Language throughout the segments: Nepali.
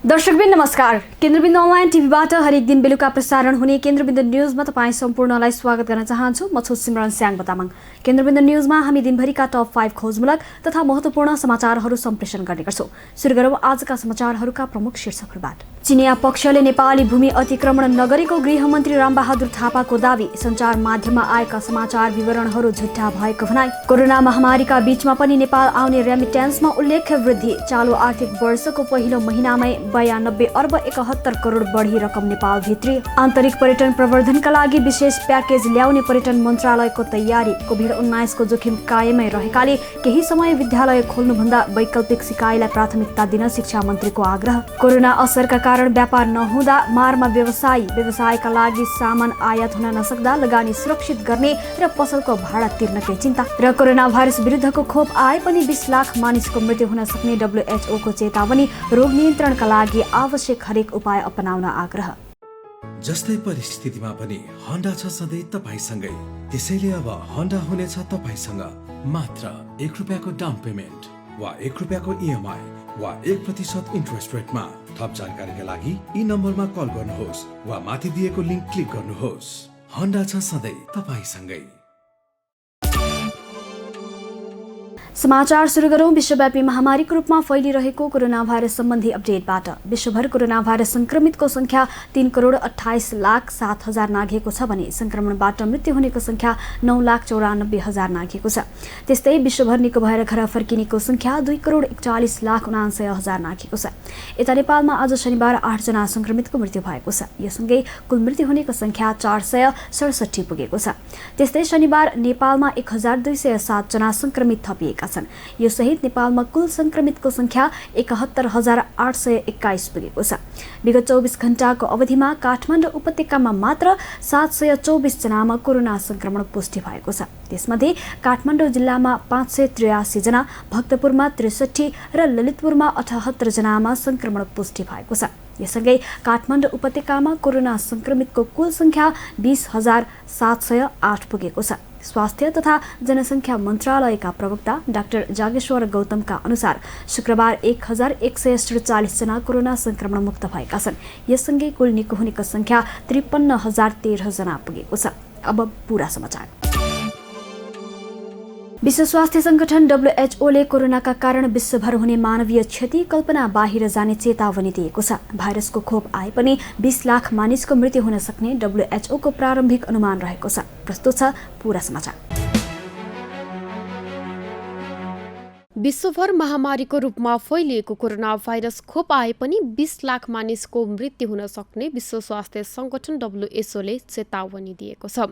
दर्शकबिन नमस्कार। केन्द्रबिन्दु अनलाइन टिभीबाट हरेक दिन बेलुका प्रसारण हुने केन्द्रबिन्दु न्यूजमा तपाईँ सम्पूर्णलाई स्वागत गर्न चाहन्छु। म छु सिमरन स्याङ बतामाङ। केन्द्रबिन्दु न्यूजमा हामी दिनभरिका टप 5 खोजमूलक तथा महत्त्वपूर्ण समाचारहरू सम्प्रेषण गर्ने गर्छौं। सुरु गरौँ आजका समाचारहरूका प्रमुख शीर्षकहरूबाट। चिनिया पक्षले नेपाली भूमि अतिक्रमण नगरेको गृहमन्त्री रामबहादुर थापाको दावी। सञ्चार माध्यममा आएका समाचार विवरणहरू झुट्टा भएको भनाई। कोरोना महामारीका बीचमा पनि नेपाल आउने रेमिट्यान्समा उल्लेख्य वृद्धि। चालु आर्थिक वर्षको पहिलो महिनामै 92 अर्ब 71 करोड बढी रकम नेपाल भित्री। आन्तरिक पर्यटन प्रवर्धनका लागि विशेष प्याकेज ल्याउने पर्यटन मन्त्रालयको तयारी। कोभिड-19 को जोखिम कायमै रहेकाले केही समय विद्यालय खोल्नुभन्दा वैकल्पिक सिकाइलाई प्राथमिकता दिन शिक्षा मन्त्रीको आग्रह। कोरोना असरका कारण व्यापार नहुँदा मारमा व्यवसायका लागि सामान आयात हुन नसक्दा लगानी सुरक्षित गर्ने र पसलको भाडा तिर्नकै चिन्ता। र कोरोना भाइरस विरुद्धको खोप आए पनि 20 लाख मानिसको मृत्यु हुन सक्ने WHO को चेतावनी। रोग नियन्त्रणका लागि आवश्यक हरेक उपाय अपनाउन आग्रह। जस्तै परिस्थितिमा पनि होन्डा छ सधैँ तपाईसँगै। त्यसैले अब होन्डा हुनेछ तपाईसँग मात्र 1 रुपैयाँको डाउन पेमेन्ट वा 1 रुपैयाँको EMI वा 1% इन्ट्रेस्ट रेटमा। थप जानकारीका लागि यी नम्बरमा कल गर्नुहोस् वा माथि दिएको लिङ्क क्लिक गर्नुहोस्। होन्डा छ सधैँ तपाईसँगै। समाचार सुरु गरौँ विश्वव्यापी महामारीको रूपमा फैलिरहेको कोरोना भाइरस सम्बन्धी अपडेटबाट। विश्वभर कोरोना भाइरस संक्रमितको संख्या 3,28,07,000 नाघेको छ भने संक्रमणबाट मृत्यु हुनेको संख्या 9,94,000 नाघेको छ। त्यस्तै विश्वभर निको भएर घर फर्किनेको संख्या 2,41,79,000 नाघेको छ। यता नेपालमा आज शनिबार 8 जना संक्रमितको मृत्यु भएको छ। यससँगै कुल मृत्यु हुनेको संख्या 467 पुगेको छ। त्यस्तै शनिबार नेपालमा 1,207 जना संक्रमित थपिएका छन्। यो सहित नेपालमा कुल संक्रमितको संख्या 71,821 पुगेको छ। विगत 24 घण्टाको अवधिमा काठमाडौँ उपत्यकामा मात्र 724 जनामा कोरोना संक्रमण पुष्टि भएको छ। त्यसमध्ये काठमाडौँ जिल्लामा 583 जना, भक्तपुरमा 63 र ललितपुरमा 78 जनामा संक्रमण पुष्टि भएको छ। यससँगै काठमाडौँ उपत्यकामा कोरोना संक्रमितको कुल संख्या 20,708 पुगेको छ। स्वास्थ्य तथा जनसङ्ख्या मन्त्रालयका प्रवक्ता डाक्टर जागेश्वर गौतमका अनुसार शुक्रबार 1,147 जना कोरोना संक्रमण मुक्त भएका छन्। यससँगै कुल निको हुनेको संख्या 53,013 जना पुगेको छ। अब पूरा समाचार। विश्व स्वास्थ्य संगठन WHO ले कोरोनाका कारण विश्वभर हुने मानवीय क्षति कल्पना बाहिर जाने चेतावनी दिएको छ। भाइरसको खोप आए पनि 20 लाख मानिसको मृत्यु हुन सक्ने WHO को प्रारम्भिक अनुमान रहेको छ। प्रस्तुत छ पूरा समाचार। विश्वभर महामारीको रूपमा फैलिएको कोरोना भाइरस खोप आए पनि 20 लाख मानिसको मृत्यु हुन सक्ने विश्व स्वास्थ्य संगठन WHO ले चेतावनी दिएको छ।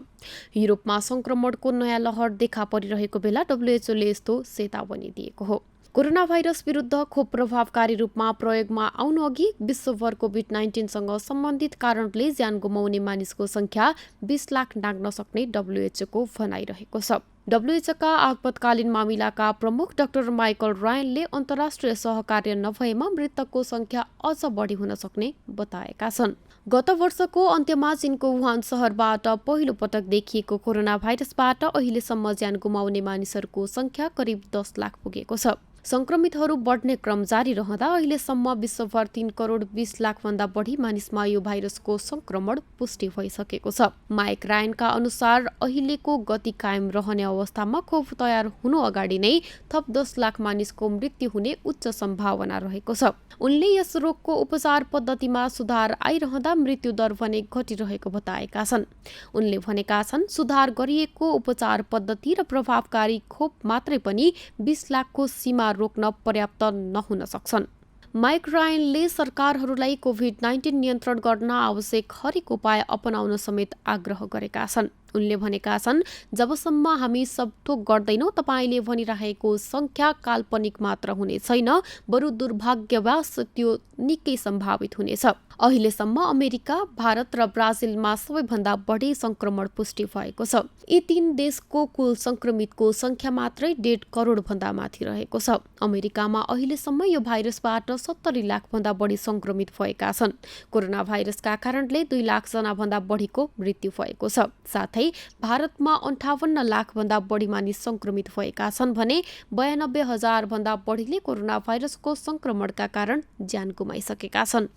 युरोपमा संक्रमणको नयाँ लहर देखा परिरहेको बेला WHO ले यस्तो चेतावनी दिएको हो। कोरोना भाइरस विरुद्ध खोप प्रभावकारी रूपमा प्रयोगमा आउनु अघि विश्वभर कोभिड-19 सँग सम्बन्धित कारणले ज्यान गुमाउने मानिसको संख्या 20 लाख नाग्न सक्ने WHO को भनाइरहेको छ। WHO का आपतकालीन मामिलाका प्रमुख डाक्टर माइकल रायनले अन्तर्राष्ट्रिय सहकार्य नभएमा मृतकको संख्या अझ बढी हुन सक्ने बताएका छन्। गत वर्षको अन्त्यमा चीनको वुहान शहरबाट पहिलो पटक देखिएको कोरोना भाइरसबाट अहिलेसम्म ज्यान गुमाउने मानिसहरूको संख्या करिब 10 लाख पुगेको छ। संक्रमितहरू बढ्ने क्रम जारी रहँदा अहिलेसम्म विश्वभर 3 करोड 20 लाख भन्दा बढी मानिसमा यो भाइरसको संक्रमण पुष्टि भइसकेको छ। माइक रायनका अनुसार अहिलेको गति कायम रहने अवस्थामा खोप तयार हुनु अगाडि नै थप 10 लाख मानिसको मृत्यु हुने उच्च सम्भावना रहेको छ। उनले यस रोगको उपचार पद्धतिमा सुधार आइरहँदा मृत्यु दर भने घटिरहेको बताएका छन्। उनले भनेका छन्, सुधार गरिएको उपचार पद्धति र प्रभावकारी खोप मात्रै पनि 20 लाखको सीमा रोक्न पर्याप्त नहुन सक्छन्। माइक रायनले सरकारहरूलाई कोभिड-19 नियन्त्रण गर्न आवश्यक हरेक उपाय अपनाउन समेत आग्रह गरेका छन्। उनले भनेका छन्, जबसम्म हामी सब थोक गर्दैनौँ तपाईँले भनिरहेको संख्या काल्पनिक मात्र हुने छैन, बरु दुर्भाग्यवश त्यो निकै सम्भावित हुनेछ। अहिलेसम्म अमेरिका, भारत र ब्राजिलमा सबैभन्दा बढी संक्रमण पुष्टि भएको छ। यी 3 देशको कुल संक्रमितको संख्या मात्रै 1.5 करोड भन्दा माथि रहेको छ। अमेरिकामा अहिलेसम्म यो भाइरसबाट 70 लाख भन्दा बढी संक्रमित भएका छन्। कोरोना भाइरसका कारणले 2 लाख जना भन्दा बढीको मृत्यु भएको छ। साथै भने भारतमा 58 लाखभन्दा बढी मानिस संक्रमित भएका छन् भने 92,000 भन्दा बढीले कोरोना भाइरसको संक्रमणका कारण ज्यान गुमाइसकेका छन्।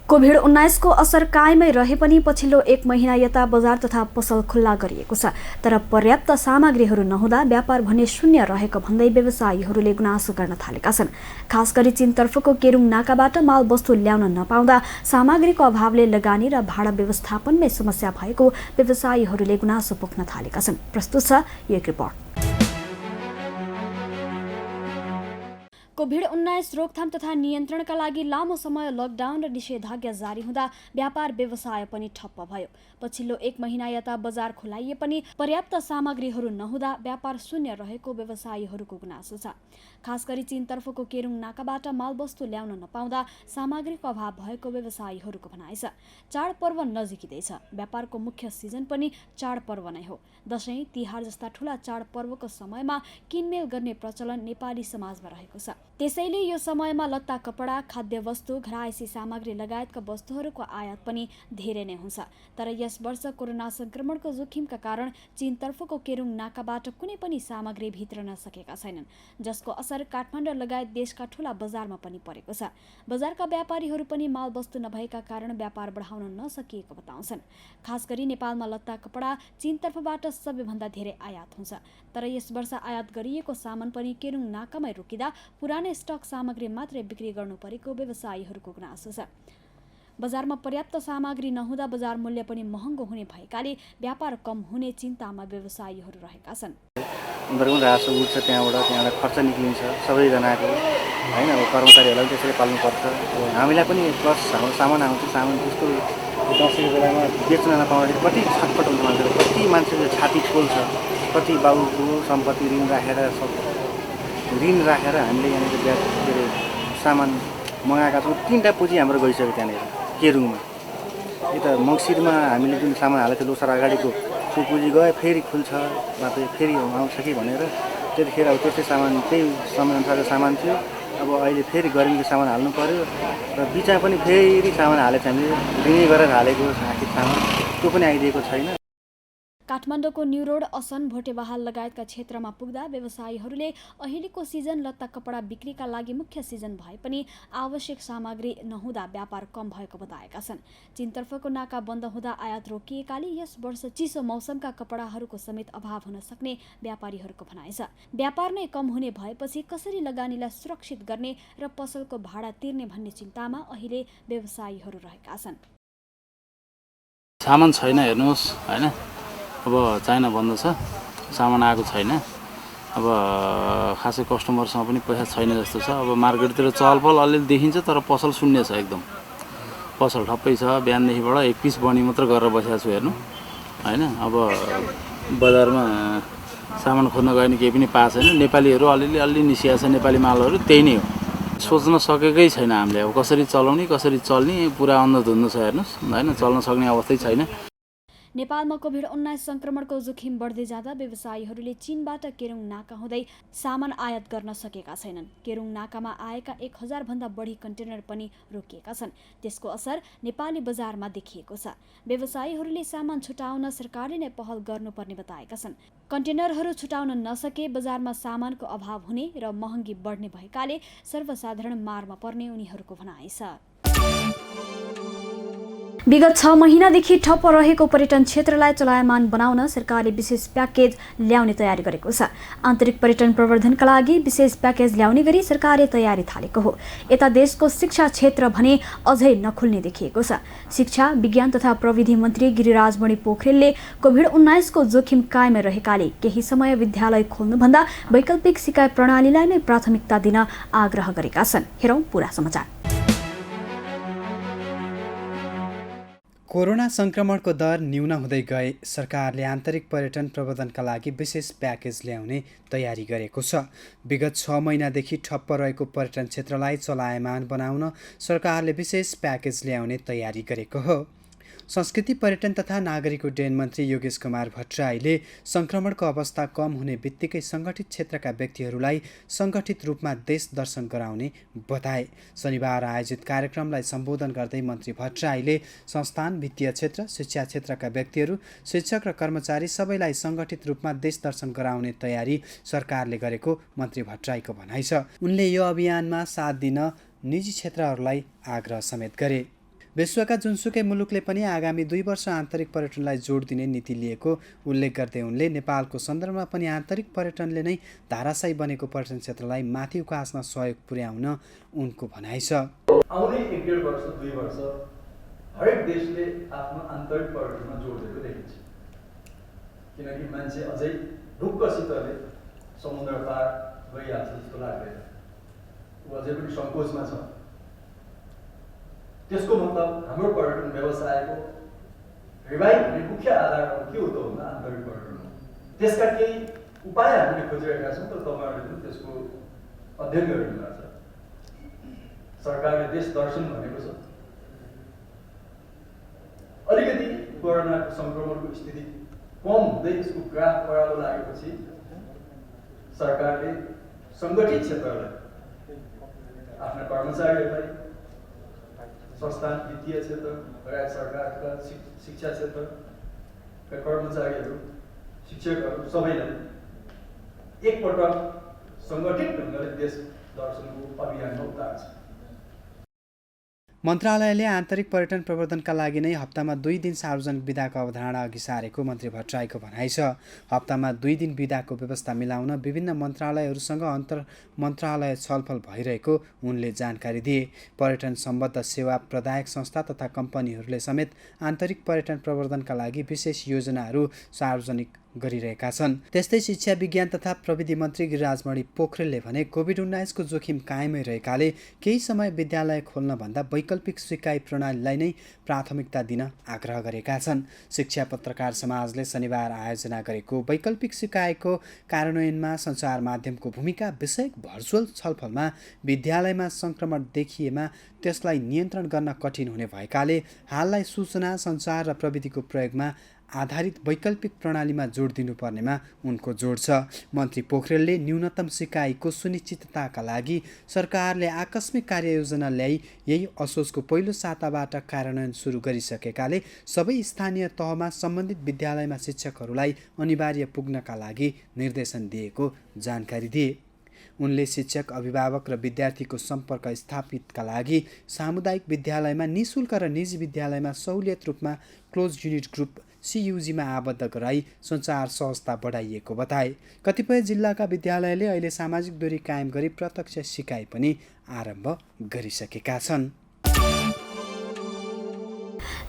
कोभिड-19 को असर कायमै रहे पनि पछिल्लो 1 महिना यता बजार तथा पसल खुल्ला गरिएको छ। तर पर्याप्त सामग्रीहरू नहुँदा व्यापार भने शून्य रहेको भन्दै व्यवसायीहरूले गुनासो गर्न थालेका छन्। खास गरी चीनतर्फको केरुङ नाकाबाट माल वस्तु ल्याउन नपाउँदा सामग्रीको अभावले लगानी र भाडा व्यवस्थापनमै समस्या भएको व्यवसायीहरूले गुनासो पोख्न थालेका छन्। प्रस्तुत छ यो रिपोर्ट। कोभिड-19 रोकथाम तथा नियन्त्रणका लागि लामो समय लकडाउन र निषेधाज्ञा जारी हुँदा व्यापार व्यवसाय पनि ठप्प भयो। पछिल्लो 1 महिना यता बजार खुलाइए पनि पर्याप्त सामग्रीहरू नहुँदा व्यापार शून्य रहेको व्यवसायीहरूको गुनासो छ। खास गरी चीनतर्फको केरुङ नाकाबाट मालवस्तु ल्याउन नपाउँदा सामग्रीको अभाव भएको व्यवसायीहरूको भनाइ छ। चाडपर्व नजिकिँदैछ। व्यापारको मुख्य सिजन पनि चाडपर्व नै हो। दशैं, तिहार जस्ता ठूला चाडपर्वको समयमा किनमेल गर्ने प्रचलन नेपाली समाजमा रहेको छ। त्यसैले यो समयमा लत्ता कपडा, खाद्य वस्तु, घरायसी सामग्री लगायतका वस्तुहरूको आयात पनि धेरै नै हुन्छ। तर यस वर्ष कोरोना संक्रमणको जोखिमका कारण चीनतर्फको केरुङ नाकाबाट कुनै पनि सामग्री भित्रन सकेका छैनन्, जसको असर काठमाडौँ लगायत देशका ठूला बजारमा पनि परेको छ। बजारका व्यापारीहरू पनि माल वस्तु नभएका कारण व्यापार बढाउन नसकिएको बताउँछन्। खास गरी नेपालमा लत्ता कपडा चीनतर्फबाट सबैभन्दा धेरै आयात हुन्छ। तर यस वर्ष आयात गरिएको सामान पनि केरुङ नाकामै रोकिँदा पुरानै स्टक सामग्री मात्रै बिक्री गर्नु परेको व्यवसायीहरूको गुनासो छ। बजारमा पर्याप्त सामग्री नहुँदा बजार मूल्य पनि महँगो हुने भएकाले व्यापार कम हुने चिन्तामा व्यवसायीहरू रहेका छन्। उनीहरूको रासो उठ्छ, त्यहाँबाट खर्च निक्लिन्छ सबैजनाको, होइन। अब कर्मचारीहरूलाई पनि त्यसरी पाल्नुपर्छ। हामीलाई पनि प्लस हाम्रो सामान आउँछ, सामान त्यसको दसैँको बेलामा बेच्न नपाउँदाखेरि कति छटपट हुन्छ मान्छेले, कति मान्छेले छाती पोल्छ, कति बाबुको सम्पत्ति ऋण राखेर हामीले यहाँनिर के अरे सामान मगाएका छौँ। 3टा पुँजी हाम्रो गइसक्यो त्यहाँनिर केरुङमा। यता मङ्सिरमा हामीले जुन सामान हालेको थियो लोसार अगाडिको त्यो पुँजी गयो, फेरि खुल्छ बाटो, फेरि आउँछ कि भनेर त्यतिखेर अब त्यस्तै सामान त्यही समयअनुसारको सामान थियो। अब अहिले फेरि गर्मीको सामान हाल्नु पर्यो र बिचमा पनि फेरि सामान हालेको छ, हामीले ऋणी गरेर हालेको आखिर सामान त्यो पनि आइदिएको छैन। काठमाडौँको न्यू रोड, असन, भोटेबहाल लगायतका क्षेत्रमा पुग्दा व्यवसायीहरूले अहिलेको सिजन लत्ता कपडा बिक्रीका लागि मुख्य सिजन भए पनि आवश्यक सामग्री नहुँदा व्यापार कम भएको बताएका छन्। चीनतर्फको नाका बन्द हुँदा आयात रोकिएकाले यस वर्ष चिसो मौसमका कपडाहरूको समेत अभाव हुन सक्ने व्यापारीहरूको भनाइ छ। व्यापार नै कम हुने भएपछि कसरी लगानीलाई सुरक्षित गर्ने र पसलको भाडा तिर्ने भन्ने चिन्तामा अहिले व्यवसायीहरू रहेका छन्। सामान छैन हेर्नुहोस्, होइन। अब चाइना बन्द छ, सामान आएको छैन। अब खासै कस्टमरसँग पनि पैसा छैन जस्तो छ। अब मार्केटतिर चहलपहल अलिअलि देखिन्छ, तर पसल शून्य छ एकदम। पसल ठप्पै छ। बिहानदेखिबाट 1 पिस बनी मात्र गरेर बसेको छु हेर्नु, होइन। अब बजारमा सामान खोज्न गयो भने केही पनि पाएको छैन। नेपालीहरू अलि निस्किएको छ, नेपाली मालहरू त्यही नै हो। सोच्न सकेकै छैन हामीले अब कसरी चलाउने, कसरी चल्ने, पुरा अन्धधुन्ध छ हेर्नुहोस्, होइन। चल्न सक्ने अवस्थै छैन। नेपालमा कोभिड-19 संक्रमणको जोखिम बढ्दै जाँदा व्यवसायीहरूले चीनबाट केरुङ नाका हुँदै सामान आयात गर्न सकेका छैनन्। केरुङ नाकामा आएका 1000 भन्दा बढी कन्टेनर पनि रोकिएका छन्। त्यसको असर नेपाली बजारमा देखिएको छ। व्यवसायीहरूले सामान छुटाउन सरकारले नै पहल गर्नुपर्ने बताएका छन्। कन्टेनरहरू छुटाउन नसके बजारमा सामानको अभाव हुने र महँगी बढ्ने भएकाले सर्वसाधारण मारमा पर्ने उनीहरूको भनाइ छ। विगत 6 महिनादेखि ठप्प रहेको पर्यटन क्षेत्रलाई चलायमान बनाउन सरकारले विशेष प्याकेज ल्याउने तयारी गरेको छ। आन्तरिक पर्यटन प्रवर्धनका लागि विशेष प्याकेज ल्याउने गरी सरकारले तयारी थालेको हो। यता देशको शिक्षा क्षेत्र भने अझै नखुल्ने देखिएको छ। शिक्षा, विज्ञान तथा प्रविधि मन्त्री गिरिराजमणि पोखरेलले कोभिड-19 को जोखिम कायमै रहेकाले केही समय विद्यालय खोल्नुभन्दा वैकल्पिक सिकाइ प्रणालीलाई नै प्राथमिकता दिन आग्रह गरेका छन्। हेरौँ पूरा समाचार। कोरोना संक्रमणको दर न्यून हुँदै गए सरकारले आन्तरिक पर्यटन प्रवर्धनका लागि विशेष प्याकेज ल्याउने तयारी गरेको छ। विगत 6 महिनादेखि ठप्प रहेको पर्यटन क्षेत्रलाई चलायमान बनाउन सरकारले विशेष प्याकेज ल्याउने तयारी गरेको हो। संस्कृति पर्यटन तथा नागरिक उड्डयन मन्त्री योगेश कुमार भट्टराईले संक्रमणको अवस्था कम हुने बित्तिकै सङ्गठित क्षेत्रका व्यक्तिहरूलाई सङ्गठित रूपमा देश दर्शन गराउने बताए। शनिबार आयोजित कार्यक्रमलाई सम्बोधन गर्दै मन्त्री भट्टराईले संस्थान, वित्तीय क्षेत्र, शिक्षा क्षेत्रका व्यक्तिहरू, शिक्षक र कर्मचारी सबैलाई सङ्गठित रूपमा देश दर्शन गराउने तयारी सरकारले गरेको मन्त्री भट्टराईको भनाइ छ। उनले यो अभियानमा साथ दिन निजी क्षेत्रहरूलाई आग्रह समेत गरे। विश्वका जुनसुकै मुलुकले पनि आगामी 2 वर्ष आन्तरिक पर्यटनलाई जोड दिने नीति लिएको उल्लेख गर्दै उनले नेपालको सन्दर्भमा पनि आन्तरिक पर्यटनले नै धाराशायी बनेको पर्यटन क्षेत्रलाई माथि उकास्न सहयोग पुर्याउन उनको भनाइ छ। आउने 1.5 वर्ष 2 वर्ष हरेक देशले आफ्नो आन्तरिक पर्यटनमा जोड दिएको देखिन्छ, किनकि मान्छे अझै ढुक्कसितले समुद्र पार गइहाल्छ जस्तो लाग्दैन, ऊ अझै पनि सङ्कोचमा छ। त्यसको मतलब हाम्रो पर्यटन व्यवसायको रिभाइभ हुने मुख्य आधारहरू के हो त भन्दा आन्तरिक पर्यटन हो। त्यसका केही उपाय हामीले खोजिरहेका छौँ, तर तपाईँहरूले पनि त्यसको अध्ययन गरिनु भएको छ। सरकारले देश दर्शन भनेको छ। अलिकति कोरोनाको सङ्क्रमणको स्थिति कम हुँदै यसको ग्राफ ओह्रालो लागेपछि सरकारले सङ्गठित क्षेत्रलाई, आफ्ना कर्मचारीहरूलाई, संस्थान, वित्तीय क्षेत्र लगायत सरकारका शिक्षा क्षेत्रका कर्मचारीहरू, शिक्षकहरू सबैलाई एकपटक सङ्गठित ढङ्गले देश दर्शनको अभियानमा उतार्छ। मन्त्रालयले आन्तरिक पर्यटन प्रवर्धनका लागि नै हप्तामा 2 दिन सार्वजनिक बिदाको अवधारणा अघि सारेको मन्त्री भट्टराईको भनाइ छ। हप्तामा 2 दिन बिदाको व्यवस्था मिलाउन विभिन्न मन्त्रालयहरूसँग अन्तर मन्त्रालय छलफल भइरहेको उनले जानकारी दिए। पर्यटन सम्बद्ध सेवा प्रदायक संस्था तथा कम्पनीहरूले समेत आन्तरिक पर्यटन प्रवर्धनका लागि विशेष योजनाहरू सार्वजनिक गरिरहेका छन्। त्यस्तै शिक्षा, विज्ञान तथा प्रविधि मन्त्री गिरिराजमणि पोखरेलले भने कोभिड-19 को जोखिम कायमै रहेकाले केही समय विद्यालय खोल्नभन्दा वैकल्पिक सिकाइ प्रणालीलाई नै प्राथमिकता दिन आग्रह गरेका छन्। शिक्षा पत्रकार समाजले शनिबार आयोजना गरेको वैकल्पिक सिकाइको कार्यान्वयनमा सञ्चार माध्यमको भूमिका विषयक भर्चुअल छलफलमा विद्यालयमा सङ्क्रमण देखिएमा त्यसलाई नियन्त्रण गर्न कठिन हुने भएकाले हाललाई सूचना, सञ्चार र प्रविधिको प्रयोगमा आधारित वैकल्पिक प्रणालीमा जोड दिनुपर्नेमा उनको जोड छ। मन्त्री पोखरेलले न्यूनतम सिकाइको सुनिश्चितताका लागि सरकारले आकस्मिक कार्ययोजना ल्याई यही असोजको पहिलो साताबाट कार्यान्वयन सुरु गरिसकेकाले सबै स्थानीय तहमा सम्बन्धित विद्यालयमा शिक्षकहरूलाई अनिवार्य पुग्नका लागि निर्देशन दिएको जानकारी दिए। उनले शिक्षक, अभिभावक र विद्यार्थीको सम्पर्क स्थापितका लागि सामुदायिक विद्यालयमा निःशुल्क र निजी विद्यालयमा सहुलियत रूपमा क्लोज युनिट ग्रुप CUG-मा आबद्ध गराई सञ्चार सहजता बढाइएको बताए। कतिपय जिल्लाका विद्यालयले अहिले सामाजिक दूरी कायम गरी प्रत्यक्ष सिकाइ पनि आरम्भ गरिसकेका छन्।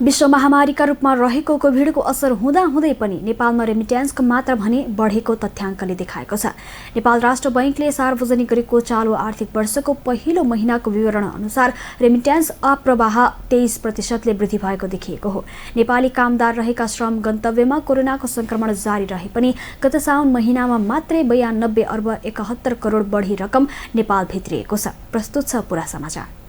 विश्व महामारीका रूपमा रहेको कोभिडको असर हुँदाहुँदै पनि नेपालमा रेमिट्यान्सको मात्रा भने बढेको तथ्याङ्कले देखाएको छ। नेपाल राष्ट्र बैंकले सार्वजनिक गरेको चालु आर्थिक वर्षको पहिलो महिनाको विवरण अनुसार रेमिट्यान्स अप्रवाह 23% वृद्धि भएको देखिएको हो। नेपाली कामदार रहेका श्रम गन्तव्यमा कोरोनाको संक्रमण जारी रहे पनि गत साउन महिनामा मात्रै 92 अर्ब 71 करोड बढी रकम नेपाल भित्रिएको छ। प्रस्तुत छ पुरा समाचार।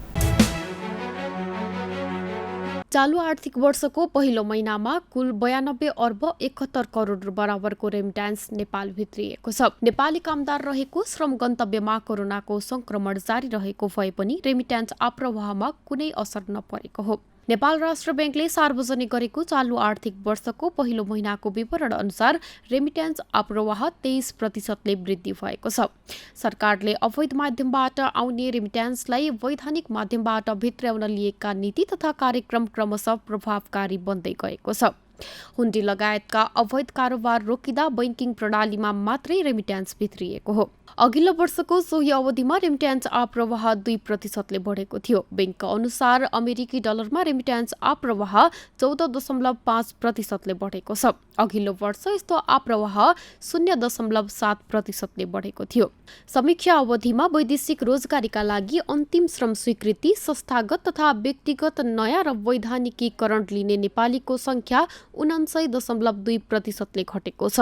चालु आर्थिक वर्षको पहिलो महिनामा कुल 92 अर्ब 71 करोड बराबरको रेमिट्यान्स नेपाल भित्रिएको छ। नेपाली कामदार रहेको श्रम गन्तव्यमा कोरोनाको संक्रमण जारी रहेको भए पनि रेमिट्यान्स अप्रवाहमा कुनै असर नपरेको हो। नेपाल राष्ट्र बैंकले सार्वजनिक गरेको चालु आर्थिक वर्षको पहिलो महिनाको विवरण अनुसार रेमिट्यान्स अप्रवाह 23% वृद्धि भएको छ। सरकारले अवैध माध्यमबाट आउने रेमिट्यान्सलाई वैधानिक माध्यमबाट भित्र्याउन लिएका नीति तथा कार्यक्रम क्रमशः प्रभावकारी बन्दै गएको छ। हुन्डी लगायतका अवैध कारोबार रोकिँदा बैंकिङ प्रणालीमा मात्रै रेमिट्यान्स भित्रिएको हो। अघिल्लो वर्षको सोही अवधिमा रेमिट्यान्स अप्रवाह 2% बढेको थियो। बैंकका अनुसार अमेरिकी डलरमा रेमिट्यान्स अप्रवाह 14.5% बढेको छ। अघिल्लो वर्ष यस्तो अप्रवाह 0.7% बढेको थियो। समीक्षा अवधिमा वैदेशिक रोजगारीका लागि अन्तिम श्रम स्वीकृति, संस्थागत तथा व्यक्तिगत नयाँ र वैधानिकीकरण लिने नेपालीको संख्या 49.2% घटेको छ।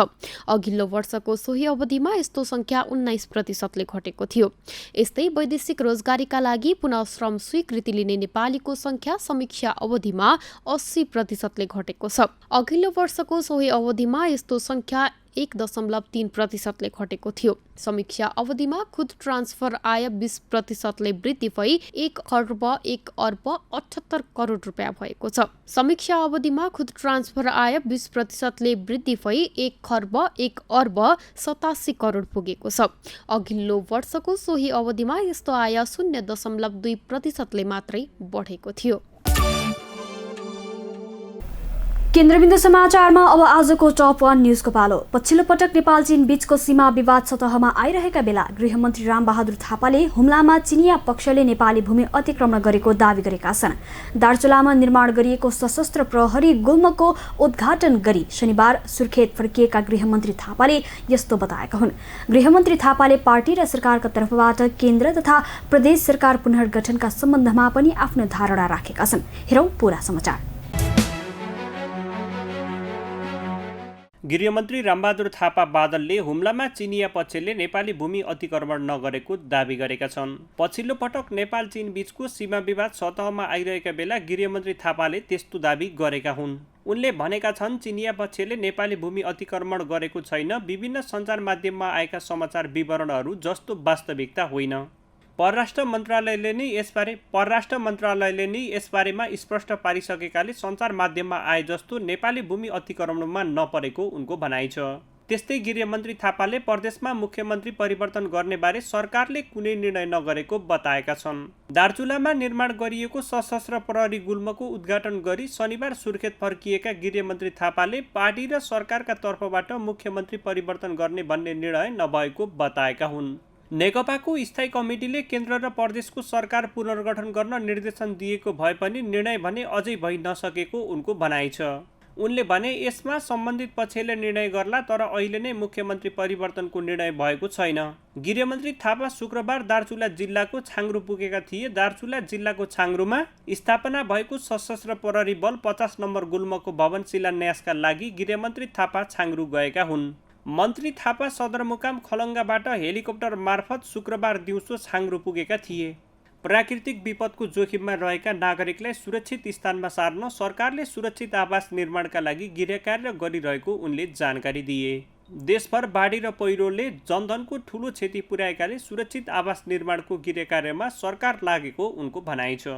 अघिल्लो वर्षको सोही अवधिमा यस्तो संख्या 19% घटेको थियो। यस्तै वैदेशिक रोजगारीका लागि पुनः श्रम स्वीकृति लिने नेपालीको संख्या समीक्षा अवधिमा 80% घटेको छ। अघिल्लो वर्षको सोही अवधिमा यस्तो संख्या 1.3% घटेको थियो। समीक्षा अवधिमा खुद ट्रान्सफर आय 20% वृद्धि भई 1,01,78 करोड रुपियाँ भएको छ। समीक्षा अवधिमा खुद ट्रान्सफर आय 20% वृद्धि भई 1,01,87 करोड पुगेको छ। अघिल्लो वर्षको सोही अवधिमा यस्तो आय 0.2% मात्रै बढेको थियो। केन्द्रबिन्दु समाचारमा अब आजको टप 1 न्यूजको पालो। पछिल्लो पटक नेपाल चीन बीचको सीमा विवाद सतहमा आइरहेका बेला गृहमन्त्री रामबहादुर थापाले हुम्लामा चिनिया पक्षले नेपाली भूमि अतिक्रमण गरेको दावी गरेका छन्। दार्चुलामा निर्माण गरिएको सशस्त्र प्रहरी गुल्मको उद्घाटन गरी शनिबार सुर्खेत फर्किएका गृहमन्त्री थापाले यस्तो बताएका हुन्। गृहमन्त्री थापाले पार्टी र सरकारका तर्फबाट केन्द्र तथा प्रदेश सरकार पुनर्गठनका सम्बन्धमा पनि आफ्नो धारणा राखेका छन्। हेरौं पूरा समाचार। गृहमन्त्री रामबहादुर थापा बादलले हुम्लामा चिनिया पक्षले नेपाली भूमि अतिक्रमण नगरेको दावी गरेका छन्। पछिल्लो पटक नेपाल चीन बीचको सीमा विवाद सतहमा आइरहेका बेला गृहमन्त्री थापाले त्यस्तो दावी गरेका हुन्। उनले भनेका छन् चिनिया पक्षले नेपाली भूमि अतिक्रमण गरेको छैन। विभिन्न सञ्चार माध्यममा आएका समाचार विवरणहरू जस्तो वास्तविकता होइन। परराष्ट्र मन्त्रालयले नै यसबारेमा स्पष्ट पारिसकेकाले सञ्चार माध्यममा आए जस्तो नेपाली भूमि अतिक्रमणमा नपरेको उनको भनाइ छ। त्यस्तै गृहमन्त्री थापाले प्रदेशमा मुख्यमन्त्री परिवर्तन गर्ने बारे सरकारले कुनै निर्णय नगरेको बताएका छन्। दार्चुलामा निर्माण गरिएको सशस्त्र प्रहरी गुल्मको उद्घाटन गरी शनिबार सुर्खेत फर्किएका गृहमन्त्री थापाले पार्टी र सरकारका तर्फबाट मुख्यमन्त्री परिवर्तन गर्ने भन्ने निर्णय नभएको बताएका हुन्। नेकपाको स्थायी कमिटीले केन्द्र र प्रदेशको सरकार पुनर्गठन गर्न निर्देशन दिएको भए पनि निर्णय भने अझै भइ नसकेको उनको भनाइ छ। उनले भने यसमा सम्बन्धित पक्षले निर्णय गर्ला, तर अहिले नै मुख्यमन्त्री परिवर्तनको निर्णय भएको छैन। गृहमन्त्री थापा शुक्रबार दार्चुला जिल्लाको छाङ्ग्रु पुगेका थिए। दार्चुला जिल्लाको छाङ्ग्रुमा स्थापना भएको सशस्त्र प्रहरी बल 50 नम्बर गुल्मको भवन शिलान्यासका लागि गृहमन्त्री थापा छाङ्ग्रु गएका हुन्। मन्त्री थापा सदरमुकाम खलङ्गाबाट हेलिकप्टर मार्फत शुक्रबार दिउँसो छाङ्ग्रु पुगेका थिए। प्राकृतिक विपदको जोखिममा रहेका नागरिकलाई सुरक्षित स्थानमा सार्न सरकारले सुरक्षित आवास निर्माणका लागि गृहकार्य गरिरहेको उनले जानकारी दिए। देशभर बाढी र पहिरोले जनधनको ठूलो क्षति पुर्याएकाले सुरक्षित आवास निर्माणको गृहकार्यमा सरकार लागेको उनको भनाइ छ।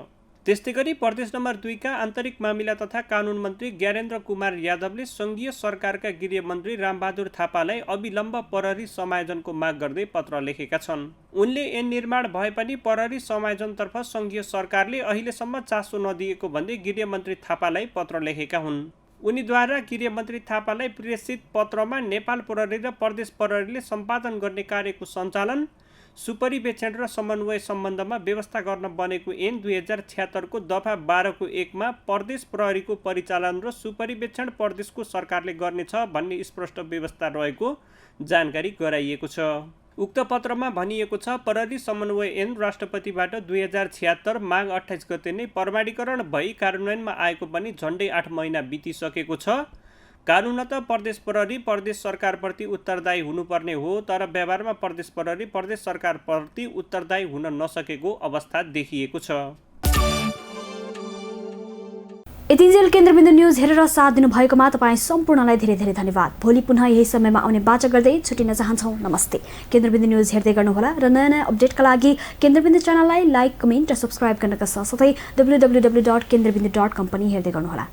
त्यस्तै गरी प्रदेश नम्बर 2 का आन्तरिक मामिला तथा कानुन मन्त्री ज्ञानेन्द्र कुमार यादवले सङ्घीय सरकारका गृहमन्त्री रामबहादुर थापालाई अविलम्ब प्रहरी समायोजनको माग गर्दै पत्र लेखेका छन्। उनले ऐन निर्माण भए पनि प्रहरी समायोजनतर्फ सङ्घीय सरकारले अहिलेसम्म चासो नदिएको भन्दै गृहमन्त्री थापालाई पत्र लेखेका हुन्। उनीद्वारा गृहमन्त्री थापालाई प्रेषित पत्रमा नेपाल प्रहरी र प्रदेश प्रहरीले सम्पादन गर्ने कार्यको सञ्चालन, सुपरिवेक्षण र समन्वय सम्बन्धमा व्यवस्था गर्न बनेको ऐन 2076 को दफा 12 को 1 मा प्रदेश प्रहरीको परिचालन र सुपरिवेक्षण प्रदेशको सरकारले गर्नेछ भन्ने स्पष्ट व्यवस्था रहेको जानकारी गराइएको छ। उक्त पत्रमा भनिएको छ, प्रहरी समन्वय ऐन राष्ट्रपतिबाट 2076 माघ 28 गते नै प्रमाणीकरण भई कार्यान्वयनमा आएको पनि झन्डै 8 महिना बितिसकेको छ। कानुनत प्रदेश प्रहरी प्रदेश सरकारप्रति उत्तरदायी हुनुपर्ने हो, तर व्यवहारमा प्रदेश प्रहरी प्रदेश सरकारप्रति उत्तरदायी हुन नसकेको अवस्था देखिएको छ। यतिन्जेल केन्द्रबिन्दु न्यूज हेरेर साथ दिनुभएकोमा तपाईँ सम्पूर्णलाई धेरै धेरै धन्यवाद। भोलि पुनः यही समयमा आउने बाचा गर्दै छुटिन चाहन्छौँ। नमस्ते। केन्द्रबिन्दु न्यूज हेर्दै गर्नुहोला र नयाँ नयाँ अपडेटका लागि केन्द्रबिन्दु च्यानललाई लाइक, कमेन्ट र सब्सक्राइब गर्नका साथसाथै www.केन्द्रबिन्दु.com पनि हेर्दै गर्नुहोला।